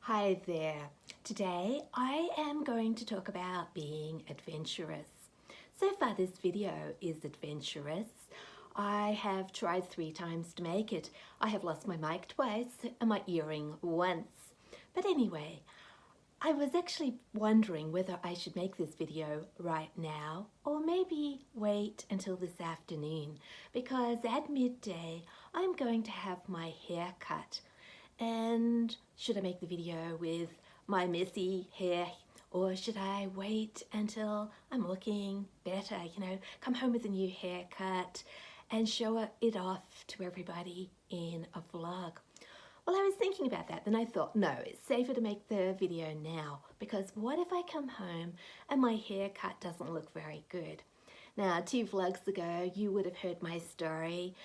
Hi there. Today I am going to talk about being adventurous. So far this video is adventurous. I have tried 3 times to make it. I have lost my mic twice and my earring once. But anyway, I was actually wondering whether I should make this video right now or maybe wait until this afternoon, because at midday I'm going to have my hair cut. And should I make the video with my messy hair, or should I wait until I'm looking better, come home with a new haircut and show it off to everybody in a vlog? Well, I was thinking about that, then I thought, no, it's safer to make the video now, because what if I come home and my haircut doesn't look very good? Now, 2 vlogs ago, you would have heard my story.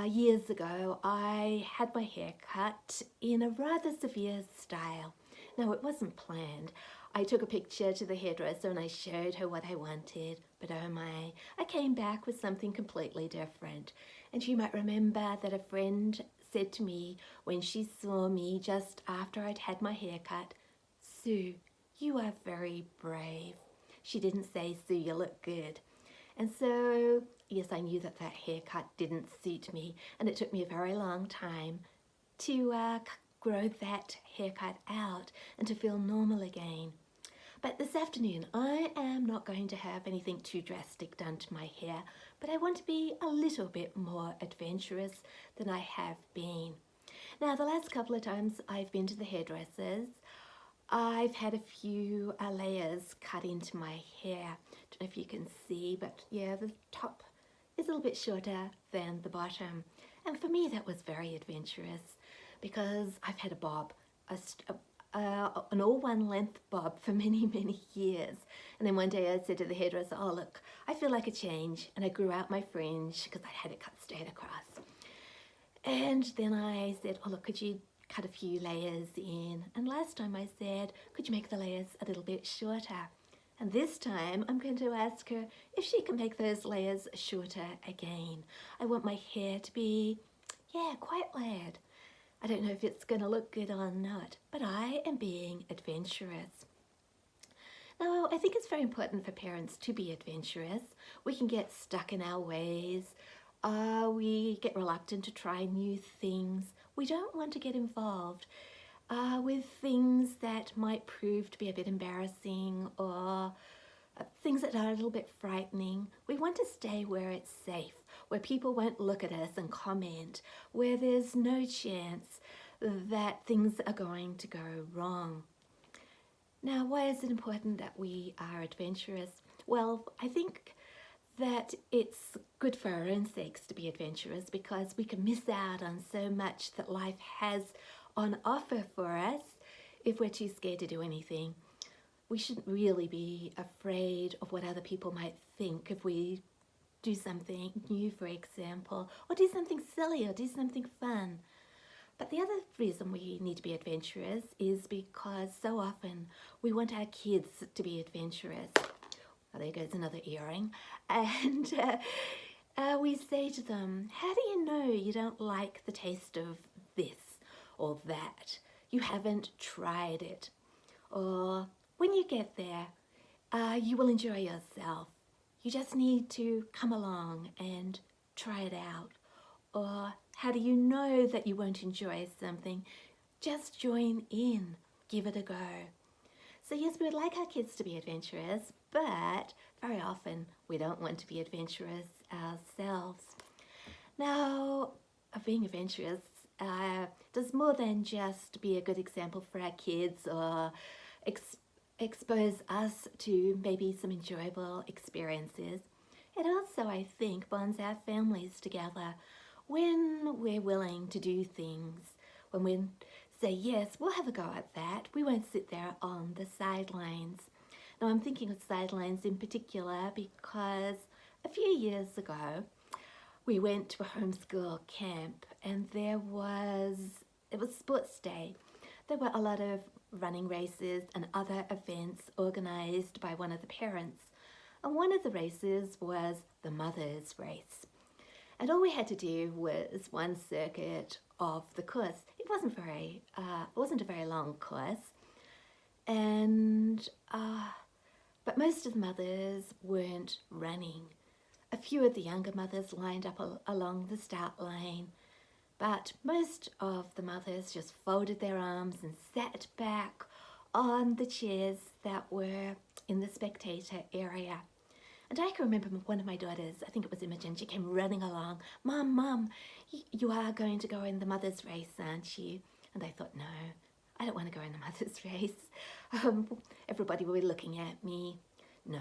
Years ago, I had my hair cut in a rather severe style. Now, it wasn't planned. I took a picture to the hairdresser and I showed her what I wanted, but oh my, I came back with something completely different. And you might remember that a friend said to me when she saw me just after I'd had my hair cut, "Sue, you are very brave." She didn't say, "Sue, you look good." And so, yes, I knew that haircut didn't suit me, and it took me a very long time to grow that haircut out and to feel normal again. But this afternoon, I am not going to have anything too drastic done to my hair, but I want to be a little bit more adventurous than I have been. Now, the last couple of times I've been to the hairdressers, I've had a few layers cut into my hair. Don't know if you can see, but yeah, the top is a little bit shorter than the bottom. And for me, that was very adventurous because I've had a bob, an all one length bob for many, many years. And then one day I said to the hairdresser, "Oh, look, I feel like a change." And I grew out my fringe because I had it cut straight across. And then I said, "Oh, look, could you cut a few layers in?" And last time I said, "Could you make the layers a little bit shorter?" And this time I'm going to ask her if she can make those layers shorter again. I want my hair to be, quite layered. I don't know if it's going to look good or not, but I am being adventurous. Now, I think it's very important for parents to be adventurous. We can get stuck in our ways. We get reluctant to try new things. We don't want to get involved with things that might prove to be a bit embarrassing or things that are a little bit frightening. We want to stay where it's safe, where people won't look at us and comment, where there's no chance that things are going to go wrong. Now, why is it important that we are adventurous? Well, I think that it's good for our own sakes to be adventurous, because we can miss out on so much that life has on offer for us if we're too scared to do anything. We shouldn't really be afraid of what other people might think if we do something new, for example, or do something silly or do something fun. But the other reason we need to be adventurous is because so often we want our kids to be adventurous. Well, there goes another earring. And we say to them, "How do you know you don't like the taste of this or that? You haven't tried it." Or, "When you get there, you will enjoy yourself. You just need to come along and try it out." Or, "How do you know that you won't enjoy something? Just join in, give it a go." So yes, we would like our kids to be adventurous, but very often we don't want to be adventurous ourselves. Now, being adventurous does more than just be a good example for our kids or expose us to maybe some enjoyable experiences. It also, I think, bonds our families together when we're willing to do things, when we say, "Yes, we'll have a go at that. We won't sit there on the sidelines." Now, I'm thinking of sidelines in particular because a few years ago, we went to a homeschool camp and it was sports day. There were a lot of running races and other events organised by one of the parents. And one of the races was the mother's race. And all we had to do was one circuit of the course. It wasn't a very long course, and but most of the mothers weren't running. A few of the younger mothers lined up along the start line, but most of the mothers just folded their arms and sat back on the chairs that were in the spectator area. And I can remember one of my daughters, I think it was Imogen, she came running along. Mum, you are going to go in the mother's race, aren't you? And I thought, no, I don't want to go in the mother's race. Everybody will be looking at me. No,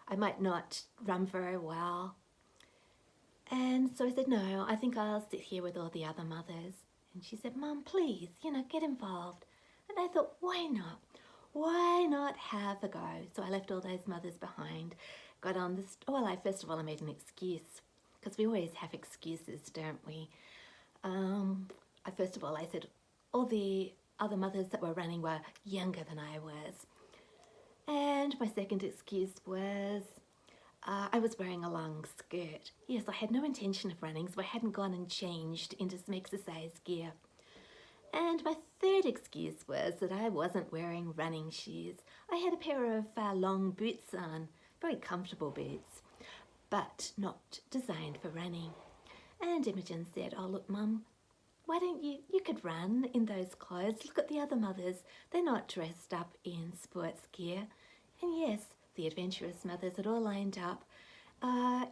I might not run very well. And so I said, no, I think I'll sit here with all the other mothers. And she said, Mum, please, get involved. And I thought, why not? Why not have a go? So I left all those mothers behind, got on this, first of all, I made an excuse, because we always have excuses, don't we? First of all, I said all the other mothers that were running were younger than I was. And my second excuse was I was wearing a long skirt. Yes, I had no intention of running, so I hadn't gone and changed into some exercise gear. And my third excuse was that I wasn't wearing running shoes. I had a pair of long boots on, very comfortable boots, but not designed for running. And Imogen said, oh look Mum, why don't you could run in those clothes. Look at the other mothers, they're not dressed up in sports gear. And yes, the adventurous mothers had all lined up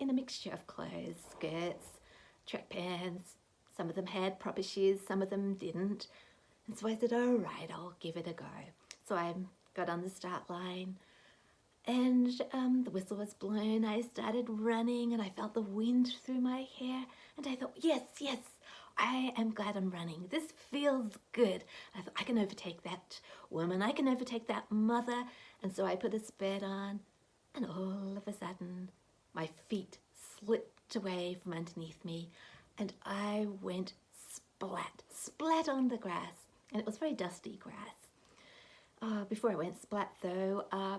in a mixture of clothes, skirts, track pants. Some of them had proper shoes, some of them didn't. And so I said, all right, I'll give it a go. So I got on the start line, and the whistle was blown. I started running and I felt the wind through my hair, and I thought, yes, I am glad I'm running. This feels good. I thought, I can overtake that woman, I can overtake that mother. And so I put a spurt on, and all of a sudden my feet slipped away from underneath me, and I went splat on the grass, and it was very dusty grass. Before I went splat though, I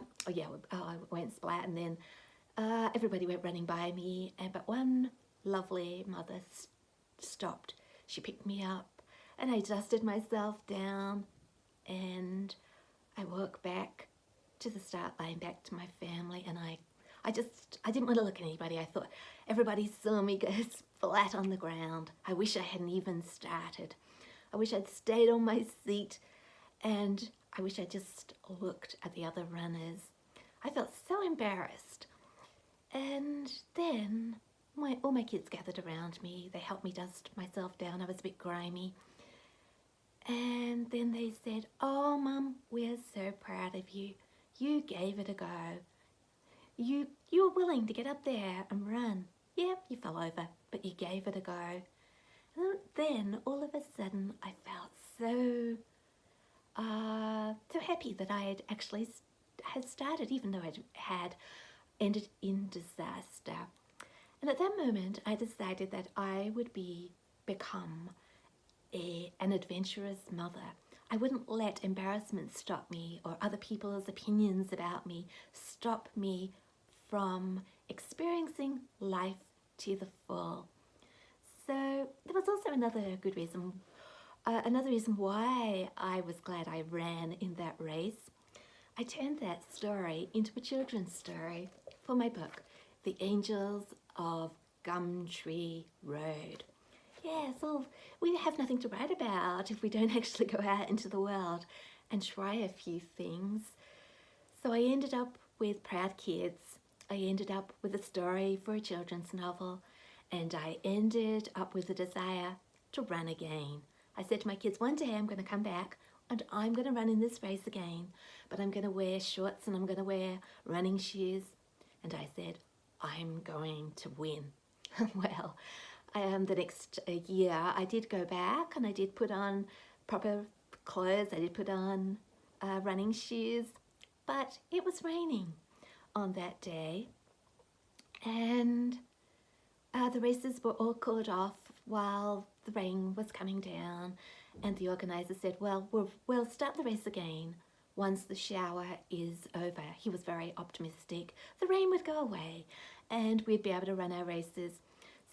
went splat, and then everybody went running by me, but one lovely mother stopped. She picked me up, and I dusted myself down, and I walked back to the start line, back to my family, and I didn't want to look at anybody. I thought everybody saw me go flat on the ground. I wish I hadn't even started. I wish I'd stayed on my seat, and I wish I just looked at the other runners. I felt so embarrassed. And then all my kids gathered around me. They helped me dust myself down. I was a bit grimy. And then they said, oh Mum, we're so proud of you. You gave it a go. You were willing to get up there and run. Yeah, you fell over, but you gave it a go. And then all of a sudden I felt so happy that I had actually had started, even though it had ended in disaster. And at that moment I decided that I would become an adventurous mother. I wouldn't let embarrassment stop me, or other people's opinions about me stop me from experiencing life to the full. So there was also another good reason, another reason why I was glad I ran in that race. I turned that story into a children's story for my book, The Angels of Gumtree Road. Yeah, so we have nothing to write about if we don't actually go out into the world and try a few things. So I ended up with Proud Kids. I ended up with a story for a children's novel, and I ended up with a desire to run again. I said to my kids, one day I'm going to come back and I'm going to run in this race again, but I'm going to wear shorts and I'm going to wear running shoes. And I said, I'm going to win. Well, the next year I did go back and I did put on proper clothes. I did put on running shoes, but it was raining on that day, and the races were all called off while the rain was coming down, and the organizer said, well, we'll start the race again once the shower is over. He was very optimistic. The rain would go away and we'd be able to run our races.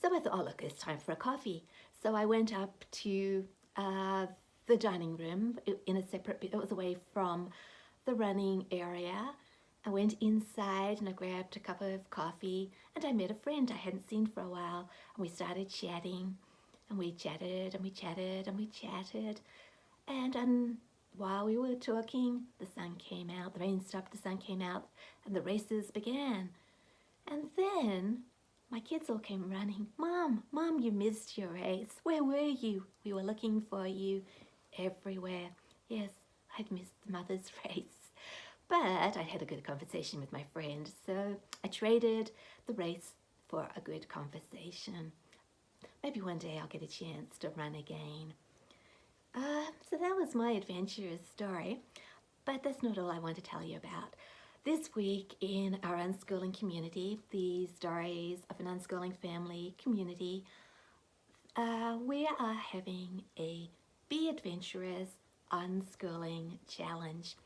So I thought, oh look, it's time for a coffee. So I went up to the dining room in a separate bit. It was away from the running area. I went inside and I grabbed a cup of coffee and I met a friend I hadn't seen for a while, and we started chatting and we chatted and we chatted and we chatted, and while we were talking, the sun came out, the rain stopped, the sun came out, and the races began. And then my kids all came running. Mom, Mom, you missed your race. Where were you? We were looking for you everywhere. Yes, I'd missed the mother's race. But I'd had a good conversation with my friend, so I traded the race for a good conversation. Maybe one day I'll get a chance to run again. So that was my adventurous story, but that's not all I want to tell you about. This week in our unschooling community, the stories of an unschooling family community, we are having a Be Adventurous unschooling challenge.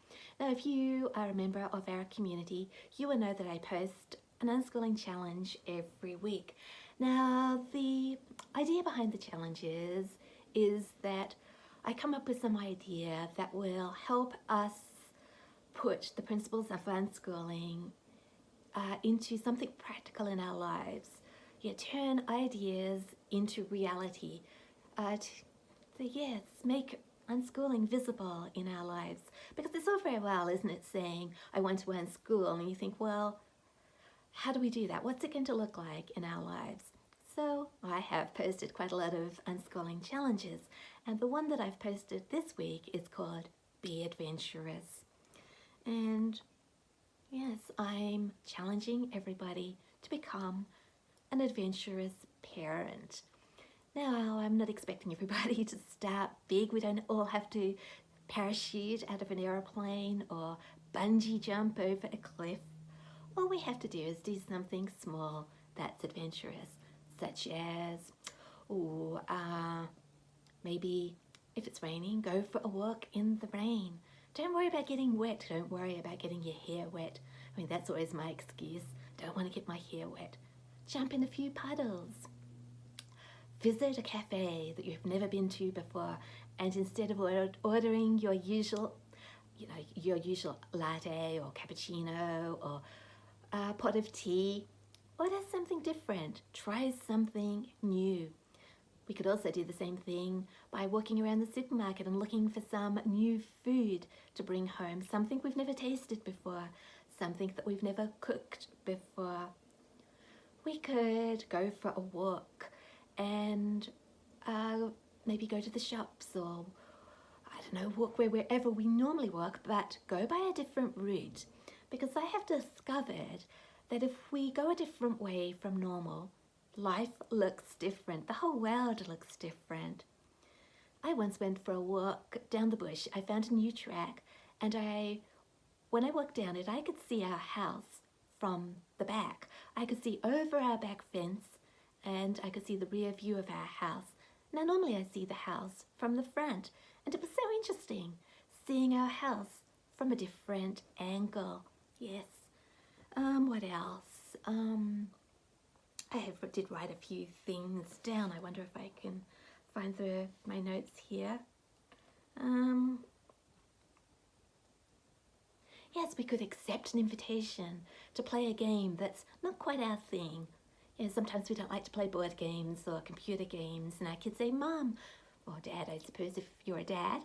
Now, if you are a member of our community, you will know that I post an unschooling challenge every week. Now, the idea behind the challenge is that I come up with some idea that will help us put the principles of unschooling into something practical in our lives. Turn ideas into reality. Make unschooling visible in our lives. Because it's all very well, isn't it, saying, I want to unschool, and you think, well, how do we do that? What's it going to look like in our lives? So I have posted quite a lot of unschooling challenges, and the one that I've posted this week is called Be Adventurous. And yes, I'm challenging everybody to become an adventurous parent. Now, I'm not expecting everybody to start big. We don't all have to parachute out of an aeroplane or bungee jump over a cliff. All we have to do is do something small that's adventurous, such as, maybe if it's raining, go for a walk in the rain. Don't worry about getting wet. Don't worry about getting your hair wet. I mean, that's always my excuse. Don't want to get my hair wet. Jump in a few puddles. Visit a cafe that you've never been to before, and instead of ordering your usual latte or cappuccino or a pot of tea, order something different. Try something new. We could also do the same thing by walking around the supermarket and looking for some new food to bring home, something we've never tasted before, something that we've never cooked before. We could go for a walk and maybe go to the shops, or walk wherever we normally walk, but go by a different route, because I have discovered that if we go a different way from normal, life looks different. The whole world looks different. I once went for a walk down the bush. I found a new track, and when I walked down it, I could see our house from the back. I could see over our back fence, and I could see the rear view of our house. Now, normally I see the house from the front, and it was so interesting seeing our house from a different angle. Yes. What else? I did write a few things down. I wonder if I can find my notes here. Yes, we could accept an invitation to play a game that's not quite our thing. Sometimes we don't like to play board games or computer games, and our kids say, Mom, or Dad, I suppose if you're a dad,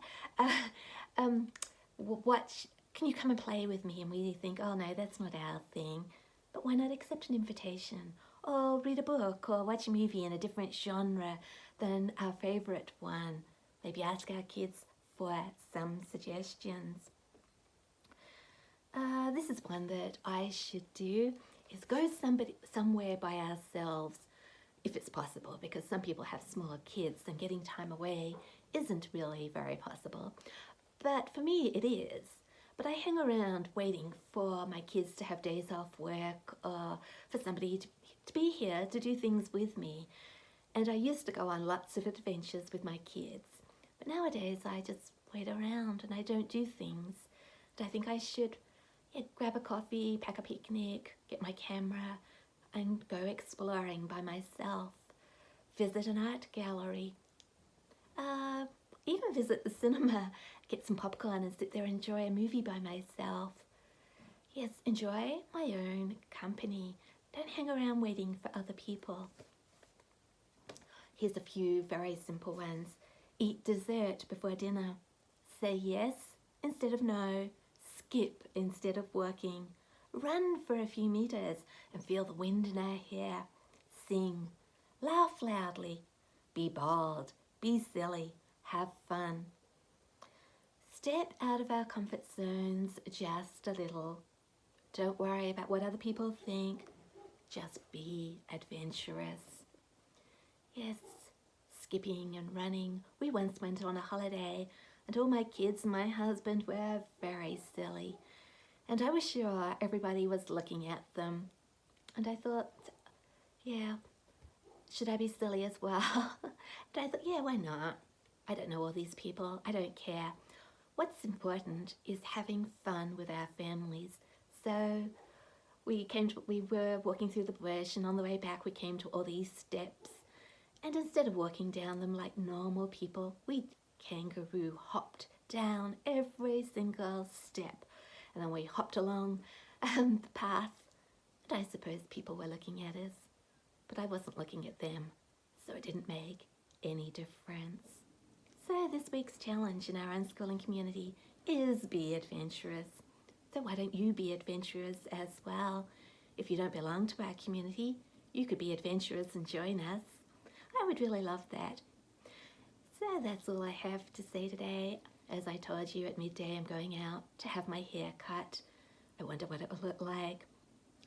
can you come and play with me? And we think, oh no, that's not our thing. But why not accept an invitation? Or read a book, or watch a movie in a different genre than our favorite one. Maybe ask our kids for some suggestions. This is one that I should do, is go somewhere by ourselves, if it's possible, because some people have small kids and getting time away isn't really very possible. But for me, it is. But I hang around waiting for my kids to have days off work, or for somebody to be here to do things with me. And I used to go on lots of adventures with my kids. But nowadays, I just wait around and I don't do things. And I think I should grab a coffee, pack a picnic, get my camera, and go exploring by myself. Visit an art gallery. even visit the cinema, get some popcorn and sit there and enjoy a movie by myself. Yes, enjoy my own company. Don't hang around waiting for other people. Here's a few very simple ones. Eat dessert before dinner. Say yes instead of no. Skip instead of working. Run for a few meters and feel the wind in our hair. Sing. Laugh loudly. Be bold. Be silly. Have fun. Step out of our comfort zones just a little. Don't worry about what other people think. Just be adventurous. Yes, skipping and running. We once went on a holiday and all my kids and my husband were very silly. And I was sure everybody was looking at them. And I thought, yeah, should I be silly as well? And I thought, yeah, why not? I don't know all these people. I don't care. What's important is having fun with our families. So we were walking through the bush, and on the way back we came to all these steps. And instead of walking down them like normal people, we kangaroo hopped down every single step. And then we hopped along the path. And I suppose people were looking at us, but I wasn't looking at them, so it didn't make any difference. So this week's challenge in our unschooling community is be adventurous. So why don't you be adventurous as well? If you don't belong to our community, you could be adventurous and join us. I would really love that. So that's all I have to say today. As I told you, at midday I'm going out to have my hair cut. I wonder what it will look like.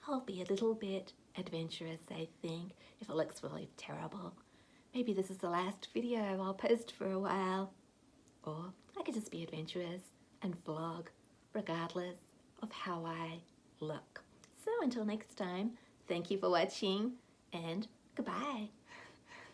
I'll be a little bit adventurous, I think, if it looks really terrible. Maybe this is the last video I'll post for a while. Or I could just be adventurous and vlog, regardless of how I look. So until next time, thank you for watching and goodbye.